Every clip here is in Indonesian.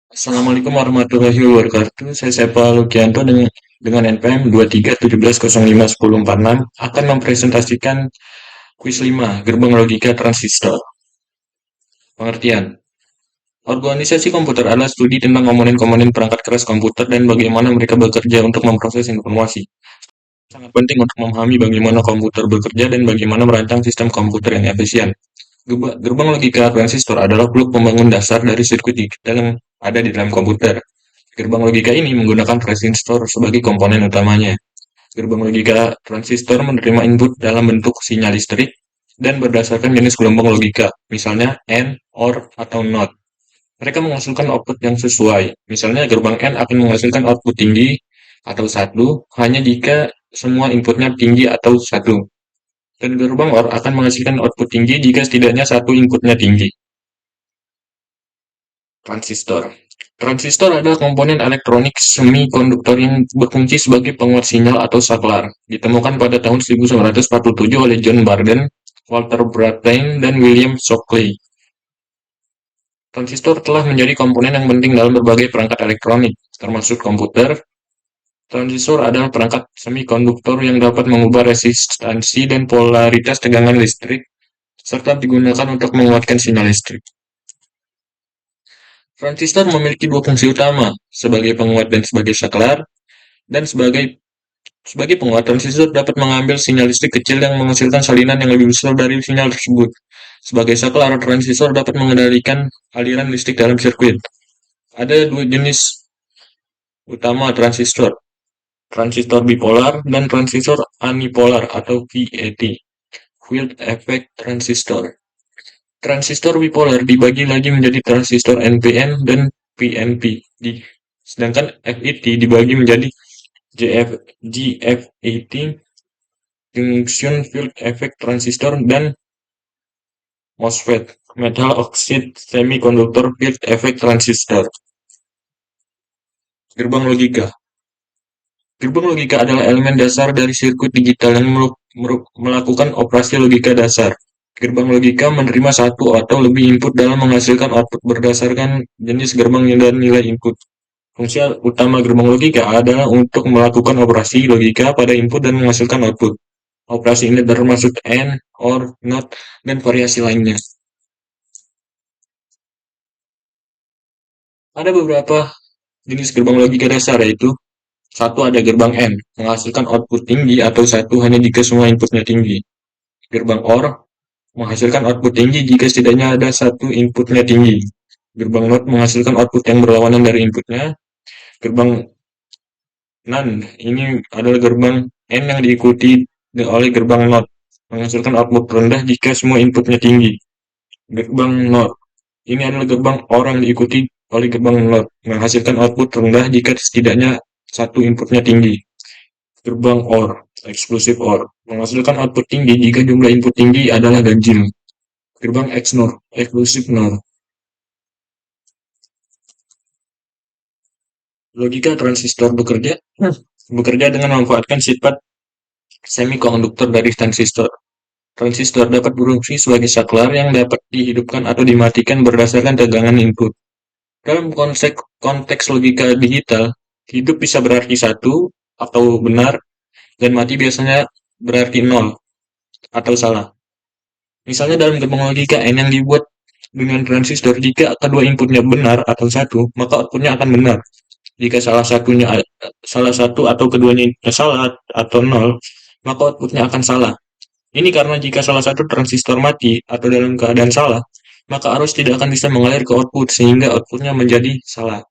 Assalamualaikum warahmatullahi wabarakatuh. Saya Sepa Lukianto dengan NPM 2317051046 akan mempresentasikan kuis 5 gerbang logika transistor. Pengertian. Organisasi komputer adalah studi tentang komponen-komponen perangkat keras komputer dan bagaimana mereka bekerja untuk memproses informasi. Sangat penting untuk memahami bagaimana komputer bekerja dan bagaimana merancang sistem komputer yang efisien. Gerbang logika transistor adalah blok pembangun dasar dari sirkuit digital yang ada di dalam komputer. Gerbang logika ini menggunakan transistor sebagai komponen utamanya. Gerbang logika transistor menerima input dalam bentuk sinyal listrik dan berdasarkan jenis gelombang logika, misalnya AND, OR, atau NOT. Mereka menghasilkan output yang sesuai. Misalnya gerbang AND akan menghasilkan output tinggi atau satu hanya jika semua inputnya tinggi atau satu. Dan gerbang OR akan menghasilkan output tinggi jika setidaknya satu inputnya tinggi. Transistor. Transistor adalah komponen elektronik semikonduktor yang berfungsi sebagai penguat sinyal atau saklar. Ditemukan pada tahun 1947 oleh John Barden, Walter Brattain, dan William Shockley. Transistor telah menjadi komponen yang penting dalam berbagai perangkat elektronik, termasuk komputer. Transistor adalah perangkat semikonduktor yang dapat mengubah resistansi dan polaritas tegangan listrik, serta digunakan untuk menguatkan sinyal listrik. Transistor memiliki dua fungsi utama, sebagai penguat dan sebagai saklar, dan sebagai penguat transistor dapat mengambil sinyal listrik kecil yang menghasilkan salinan yang lebih besar dari sinyal tersebut. Sebagai saklar, transistor dapat mengendalikan aliran listrik dalam sirkuit. Ada dua jenis utama transistor, transistor bipolar dan transistor anipolar atau FET, field effect transistor. Transistor bipolar dibagi lagi menjadi transistor NPN dan PNP, sedangkan FET dibagi menjadi GFET, junction field effect transistor, dan MOSFET, metal oxide semiconductor field effect transistor. Gerbang logika. Gerbang logika adalah elemen dasar dari sirkuit digital yang melakukan operasi logika dasar. Gerbang logika menerima satu atau lebih input dalam menghasilkan output berdasarkan jenis gerbang dan nilai input. Fungsi utama gerbang logika adalah untuk melakukan operasi logika pada input dan menghasilkan output. Operasi ini termasuk AND, OR, NOT, dan variasi lainnya. Ada beberapa jenis gerbang logika dasar, yaitu satu, ada gerbang AND, menghasilkan output tinggi atau satu hanya jika semua inputnya tinggi. Gerbang OR, menghasilkan output tinggi jika setidaknya ada satu inputnya tinggi. Gerbang NOT menghasilkan output yang berlawanan dari inputnya. Gerbang NAND, ini adalah gerbang N yang diikuti oleh gerbang NOT, menghasilkan output rendah jika semua inputnya tinggi. Gerbang NOT, ini adalah gerbang OR yang diikuti oleh gerbang NOT, menghasilkan output rendah jika setidaknya satu inputnya tinggi. Gerbang OR, exclusive OR, menghasilkan output tinggi jika jumlah input tinggi adalah ganjil. Gerbang XNOR, exclusive NOR. Logika transistor bekerja dengan memanfaatkan sifat semikonduktor dari transistor. Transistor dapat berfungsi sebagai saklar yang dapat dihidupkan atau dimatikan berdasarkan tegangan input. Dalam konteks logika digital, hidup bisa berarti satu atau benar, dan mati biasanya berarti nol atau salah. Misalnya dalam gerbang logika N yang dibuat dengan transistor, jika kedua inputnya benar atau satu, maka outputnya akan benar. Jika salah satu atau keduanya salah atau nol, maka outputnya akan salah. Ini karena jika salah satu transistor mati atau dalam keadaan salah, maka arus tidak akan bisa mengalir ke output sehingga outputnya menjadi salah.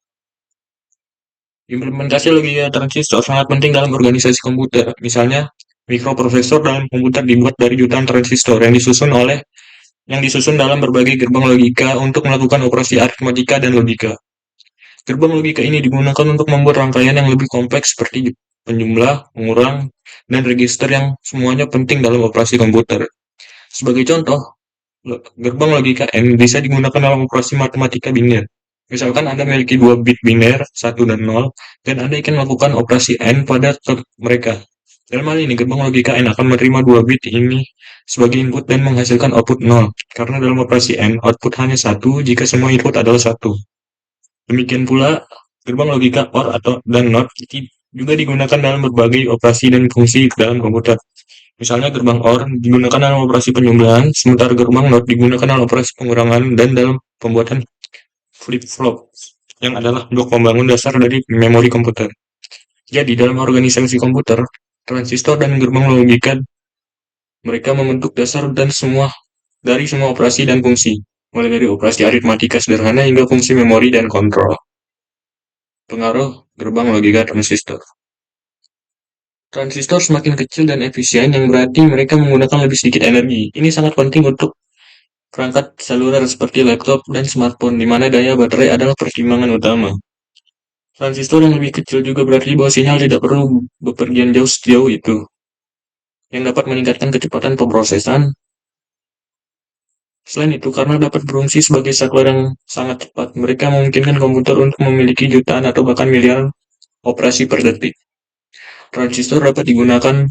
Implementasi logika transistor sangat penting dalam organisasi komputer. Misalnya, mikroprosesor dalam komputer dibuat dari jutaan transistor yang disusun dalam berbagai gerbang logika untuk melakukan operasi aritmatika dan logika. Gerbang logika ini digunakan untuk membuat rangkaian yang lebih kompleks seperti penjumlah, pengurang, dan register yang semuanya penting dalam operasi komputer. Sebagai contoh, gerbang logika N bisa digunakan dalam operasi matematika biner. Misalkan Anda memiliki 2 bit biner, 1 dan 0, dan Anda ingin melakukan operasi N pada mereka. Dalam hal ini, gerbang logika N akan menerima 2 bit ini sebagai input dan menghasilkan output 0, karena dalam operasi N, output hanya 1 jika semua input adalah 1. Demikian pula, gerbang logika OR atau dan NOT juga digunakan dalam berbagai operasi dan fungsi dalam komputer. Misalnya gerbang OR digunakan dalam operasi penjumlahan, sementara gerbang NOT digunakan dalam operasi pengurangan dan dalam pembuatan flip-flop, yang adalah blok pembangun dasar dari memori komputer. Jadi, dalam organisasi komputer, transistor dan gerbang logika mereka membentuk dasar dan dari semua operasi dan fungsi, mulai dari operasi aritmatika sederhana hingga fungsi memori dan kontrol. Pengaruh gerbang logika transistor. Transistor semakin kecil dan efisien, yang berarti mereka menggunakan lebih sedikit energi. Ini sangat penting untuk perangkat seluler seperti laptop dan smartphone, di mana daya baterai adalah pertimbangan utama. Transistor yang lebih kecil juga berarti bahwa sinyal tidak perlu bepergian jauh sejauh itu, yang dapat meningkatkan kecepatan pemrosesan. Selain itu, karena dapat berfungsi sebagai saklar yang sangat cepat, mereka memungkinkan komputer untuk memiliki jutaan atau bahkan miliaran operasi per detik. Transistor dapat digunakan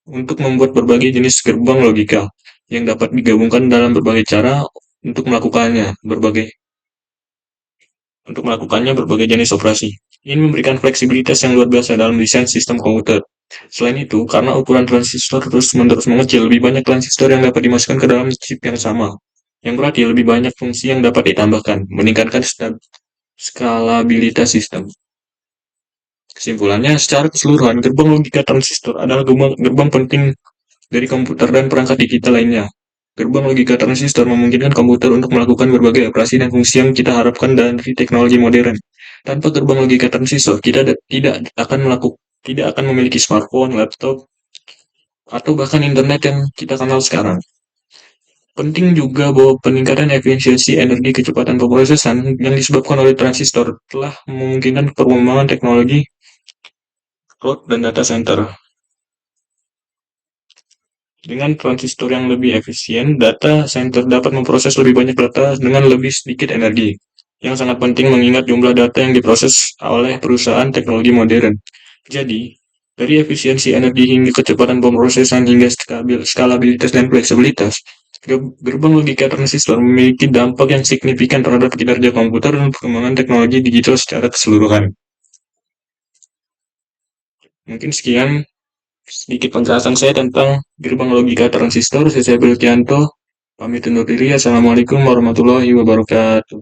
untuk membuat berbagai jenis gerbang logika yang dapat digabungkan dalam berbagai cara untuk melakukannya berbagai jenis operasi. Ini memberikan fleksibilitas yang luar biasa dalam desain sistem komputer. Selain itu, karena ukuran transistor terus-menerus mengecil, lebih banyak transistor yang dapat dimasukkan ke dalam chip yang sama, yang berarti lebih banyak fungsi yang dapat ditambahkan, meningkatkan skalabilitas sistem. Kesimpulannya, secara keseluruhan, gerbang logika transistor adalah gerbang penting dari komputer dan perangkat digital lainnya. Gerbang logika transistor memungkinkan komputer untuk melakukan berbagai operasi dan fungsi yang kita harapkan dari teknologi modern. Tanpa gerbang logika transistor, kita tidak akan memiliki smartphone, laptop, atau bahkan internet yang kita kenal sekarang. Penting juga bahwa peningkatan efisiensi energi kecepatan pemrosesan yang disebabkan oleh transistor telah memungkinkan perkembangan teknologi cloud dan data center. Dengan transistor yang lebih efisien, data center dapat memproses lebih banyak data dengan lebih sedikit energi, yang sangat penting mengingat jumlah data yang diproses oleh perusahaan teknologi modern. Jadi, dari efisiensi energi hingga kecepatan pemrosesan hingga skalabilitas dan fleksibilitas, gerbang logika transistor memiliki dampak yang signifikan terhadap kinerja komputer dan perkembangan teknologi digital secara keseluruhan. Mungkin sekian sedikit penjelasan saya tentang gerbang logika transistor. Saya Belkianto, pamit undur diri. Assalamualaikum warahmatullahi wabarakatuh.